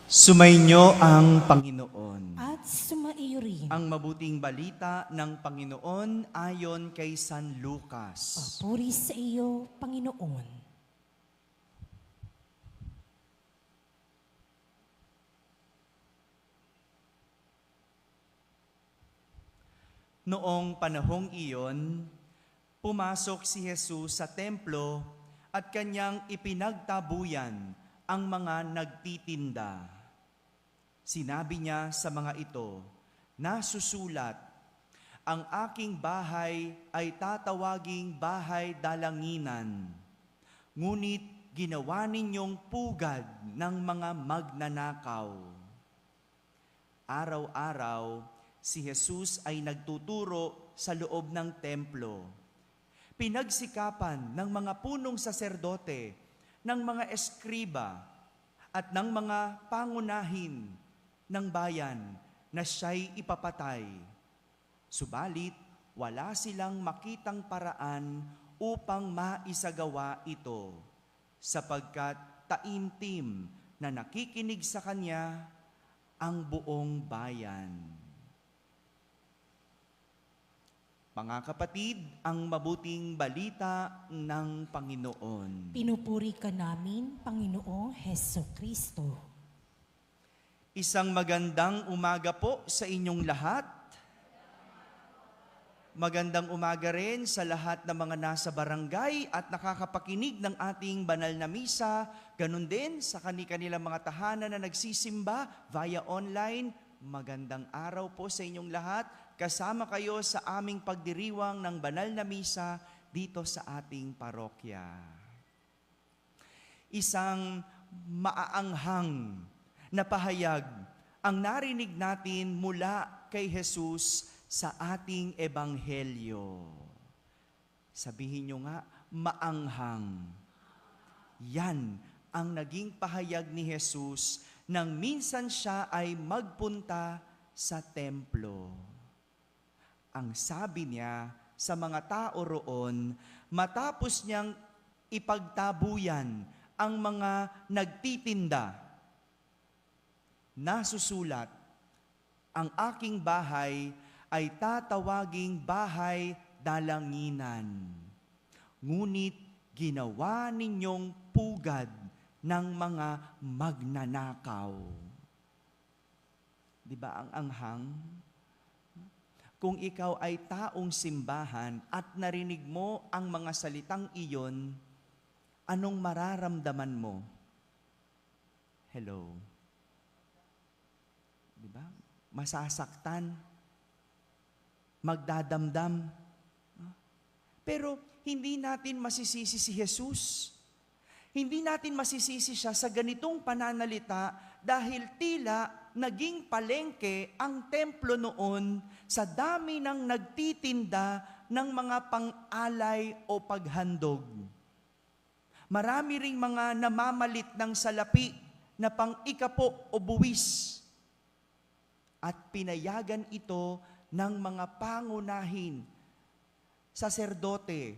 Sumainyo ang Panginoon. At sumaiyo rin. Ang mabuting balita ng Panginoon ayon kay San Lucas. Papuri sa iyo, Panginoon. Noong panahong iyon, pumasok si Jesus sa templo at kanyang ipinagtabuyan ang mga nagtitinda. Sinabi niya sa mga ito, nasusulat, ang aking bahay ay tatawaging bahay dalanginan, ngunit ginawa ninyong pugad ng mga magnanakaw. Araw-araw, si Jesus ay nagtuturo sa loob ng templo. Pinagsikapan ng mga punong saserdote, ng mga eskriba, at ng mga pangunahin ng bayan na siya'y ipapatay. Subalit, wala silang makitang paraan upang maisagawa ito, sapagkat taimtim na nakikinig sa kanya ang buong bayan. Mga kapatid, ang mabuting balita ng Panginoon. Pinupuri ka namin, Panginoong Hesukristo. Isang magandang umaga po sa inyong lahat. Magandang umaga rin sa lahat ng mga nasa barangay at nakakapakinig ng ating banal na misa. Ganun din sa kanilang mga tahanan na nagsisimba via online. Magandang araw po sa inyong lahat. Kasama kayo sa aming pagdiriwang ng banal na misa dito sa ating parokya. Isang maaanghang na pahayag ang narinig natin mula kay Jesus sa ating ebanghelyo. Sabihin nyo nga, maanghang. Yan ang naging pahayag ni Jesus nang minsan siya ay magpunta sa templo. Ang sabi niya sa mga tao roon, matapos niyang ipagtabuyan ang mga nagtitinda, nasusulat, ang aking bahay ay tatawaging bahay dalanginan. Ngunit ginawa ninyong pugad ng mga magnanakaw. Di ba ang anghang? Kung ikaw ay taong simbahan at narinig mo ang mga salitang iyon, anong mararamdaman mo? Hello? Diba? Masasaktan, magdadamdam. Pero hindi natin masisisi si Jesus. Hindi natin masisisi siya sa ganitong pananalita dahil tila naging palengke ang templo noon sa dami ng nagtitinda ng mga pang-alay o paghandog. Marami ring mga namamalit ng salapi na pang-ikapo o buwis. At pinayagan ito ng mga pangunahin, saserdote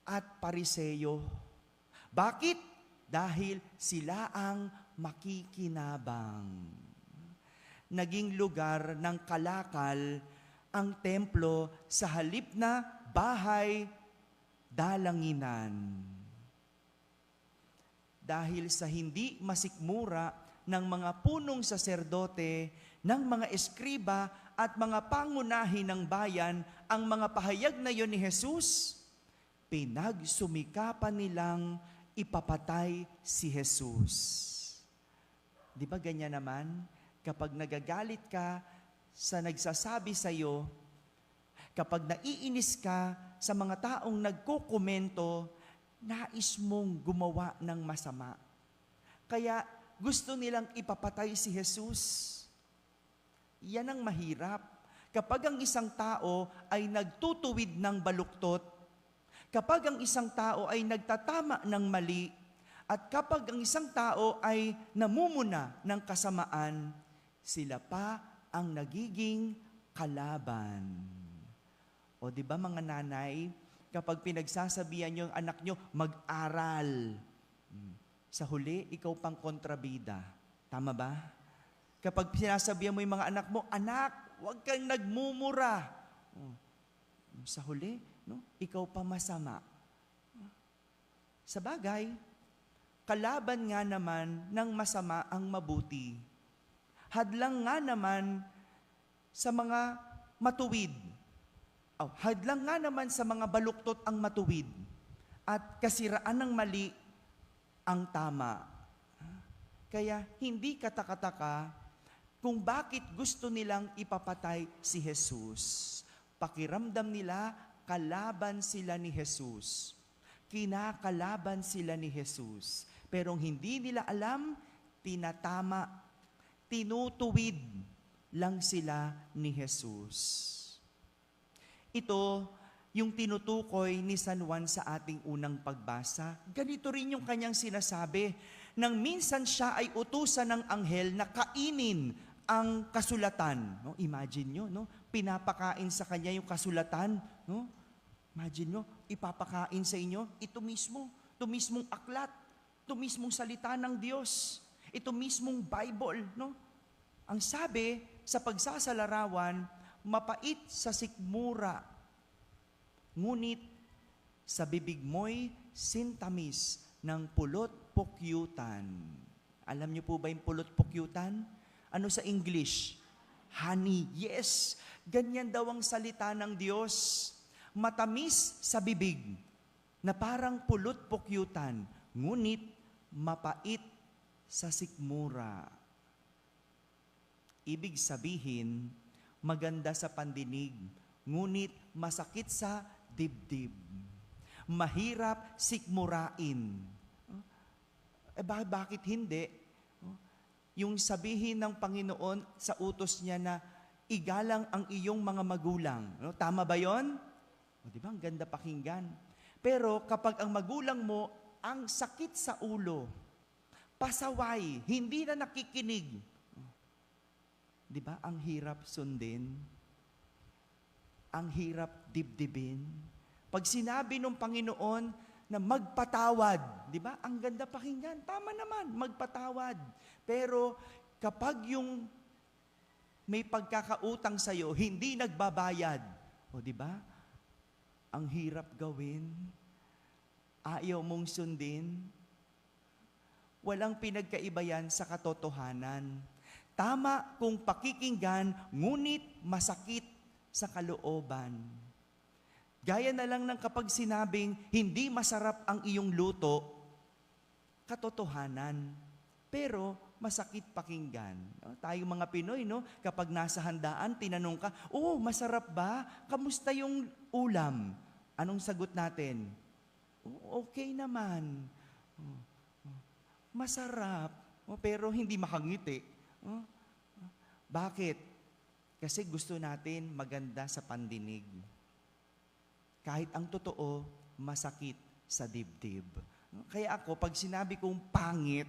at pariseyo. Bakit? Dahil sila ang makikinabang. Naging lugar ng kalakal ang templo sa halip na bahay dalanginan. Dahil sa hindi masikmura ng mga punong saserdote, ng mga eskriba at mga pangunahin ng bayan ang mga pahayag na yon ni Jesus, pinagsumikapan nilang ipapatay si Jesus. Di ba ganyan naman? Kapag nagagalit ka sa nagsasabi sa iyo, kapag naiinis ka sa mga taong nagkukomento, nais mong gumawa ng masama. Kaya gusto nilang ipapatay si Jesus. Yan ang mahirap. Kapag ang isang tao ay nagtutuwid ng baluktot, kapag ang isang tao ay nagtatama ng mali, at kapag ang isang tao ay namumuna ng kasamaan, sila pa ang nagiging kalaban. O di ba mga nanay, kapag pinagsasabihan nyo yung anak nyo, mag-aral. Sa huli, ikaw pang kontrabida. Tama ba? Kapag sinasabihan mo yung mga anak mo, anak, huwag kang nagmumura. Sa huli, no, ikaw pa masama. Sa bagay, kalaban nga naman ng masama ang mabuti. Hadlang nga naman sa mga matuwid. Hadlang nga naman sa mga baluktot ang matuwid. At kasiraan ng mali ang tama. Kaya hindi katakataka kung bakit gusto nilang ipapatay si Jesus. Pakiramdam nila, kalaban sila ni Jesus. Kinakalaban sila ni Jesus. Pero hindi nila alam, tinatama, tinutuwid lang sila ni Jesus. Ito, yung tinutukoy ni San Juan sa ating unang pagbasa. Ganito rin yung kanyang sinasabi, nang minsan siya ay utusan ng anghel na kainin ang kasulatan. No? Imagine nyo, no? Pinapakain sa kanya yung kasulatan. No? Imagine nyo, ipapakain sa inyo, ito mismong aklat, ito mismong salita ng Diyos, ito mismong Bible. No? Ang sabi sa pagsasalarawan, mapait sa sikmura, ngunit sa bibig mo'y sintamis ng pulot pukyutan. Alam niyo po ba yung pulot pukyutan? Ano sa English? Honey. Yes, ganyan daw ang salita ng Diyos. Matamis sa bibig, na parang pulot pukyutan, ngunit mapait sa sikmura. Ibig sabihin, maganda sa pandinig, ngunit masakit sa dibdib. Mahirap sikmurain. Bakit hindi? Yung sabihin ng Panginoon sa utos niya na igalang ang iyong mga magulang. Tama ba yon? Di ba? Ang ganda pakinggan. Pero kapag ang magulang mo ang sakit sa ulo, pasaway, hindi na nakikinig, di ba? Ang hirap sundin. Ang hirap dibdibin. Pag sinabi ng Panginoon na magpatawad, di ba? Ang ganda pakinggan. Tama naman, magpatawad. Pero kapag yung may pagkakautang sa'yo, hindi nagbabayad, o di ba? Ang hirap gawin. Ayaw mong sundin. Walang pinagkaiba yan sa katotohanan. Tama kung pakikinggan, ngunit masakit sa kalooban. Gaya na lang ng kapag sinabing, hindi masarap ang iyong luto, katotohanan. Pero masakit pakinggan. Tayo mga Pinoy, no? Kapag nasa handaan, tinanong ka, masarap ba? Kamusta yung ulam? Anong sagot natin? Okay naman. Masarap. Pero hindi makangiti. Bakit? Kasi gusto natin maganda sa pandinig. Kahit ang totoo, masakit sa dibdib. Kaya ako, pag sinabi kong pangit,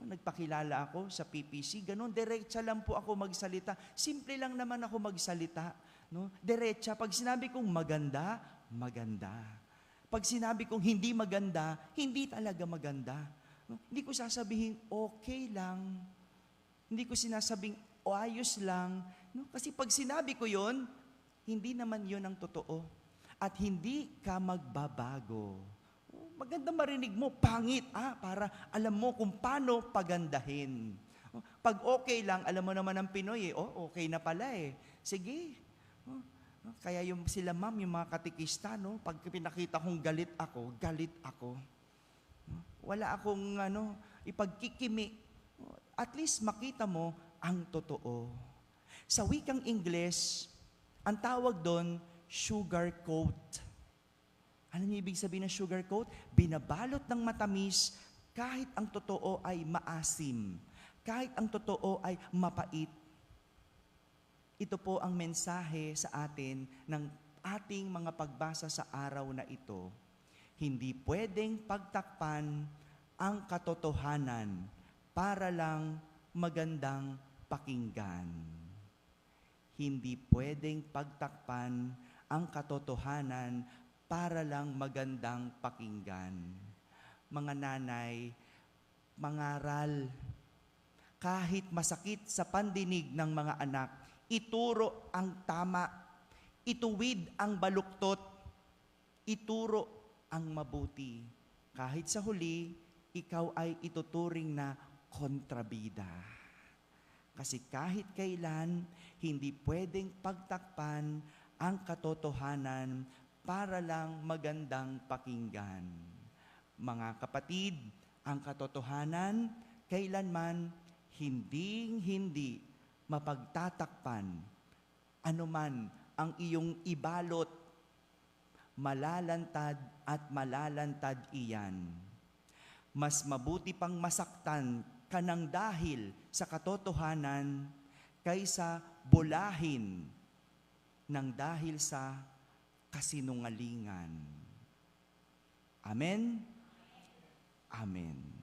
nagpakilala ako sa PPC, ganun, diretsa lang po ako magsalita. Simple lang naman ako magsalita. No? Diretsa, pag sinabi kong maganda, maganda. Pag sinabi kong hindi maganda, hindi talaga maganda. No? Hindi ko sasabihin, okay lang. Hindi ko sinasabing, ayos lang. No? Kasi pag sinabi ko yon, hindi naman yon ang totoo. At hindi ka magbabago. Maganda marinig mo, pangit, para alam mo kung paano pagandahin. Pag okay lang, alam mo naman ang Pinoy, okay na pala eh. Sige. Kaya yung sila ma'am, yung mga katikista, pag pinakita kong galit ako. Wala akong ipagkikimi. At least makita mo ang totoo. Sa wikang Ingles, ang tawag doon, sugar coat. Ano niyo ibig sabihin ng sugar coat? Binabalot ng matamis kahit ang totoo ay maasim. Kahit ang totoo ay mapait. Ito po ang mensahe sa atin ng ating mga pagbasa sa araw na ito. Hindi pwedeng pagtakpan ang katotohanan para lang magandang pakinggan. hindi pwedeng pagtakpan ang katotohanan para lang magandang pakinggan. Mga nanay, mangaral, kahit masakit sa pandinig ng mga anak, ituro ang tama, ituwid ang baluktot, ituro ang mabuti. Kahit sa huli, ikaw ay ituturing na kontrabida. Kasi kahit kailan, hindi pwedeng pagtakpan ang katotohanan para lang magandang pakinggan. Mga kapatid, ang katotohanan kailanman hindi mapagtatakpan. Anuman ang iyong ibalot, malalantad at malalantad iyan. Mas mabuti pang masaktan ka ng dahil sa katotohanan kaysa bulahin ng dahil sa kasinungalingan. Amen? Amen.